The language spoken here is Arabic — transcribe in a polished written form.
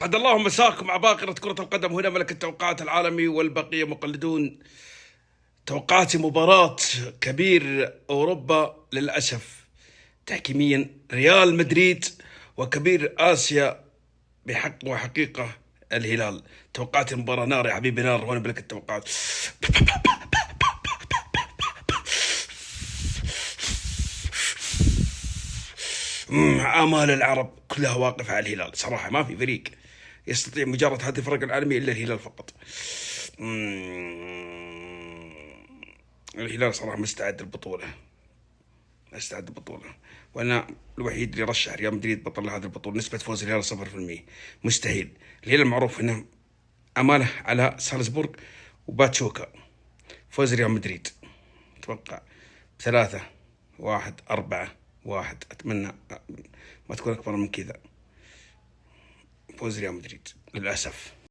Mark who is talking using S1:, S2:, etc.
S1: سعد الله مساكم عباقرة كرة القدم. هنا ملك التوقعات العالمي والبقية مقلدون. توقعاتي مباراة كبير أوروبا للأسف تحكيميا ريال مدريد، وكبير آسيا بحق وحقيقة الهلال. توقعاتي مباراة نار يا حبيبي، نار. هنا ملك التوقعات. آمال العرب كلها واقفة على الهلال صراحة. ما في فريق يستطيع مجرد هذه الفرق العالمية إلا الهلال فقط. الهلال صراحة مستعد للبطولة، مستعد للبطولة، وأنا الوحيد اللي رشح ريال مدريد بطل هذه البطولة. نسبة فوز الهلال 0%. مستحيل. الهلال معروف هنا أمانة على سالزبورغ وباتشوكا. فوز ريال مدريد أتوقع 3-1 4-1. أتمنى ما تكون أكبر من كذا. فوز ريال مدريد للأسف.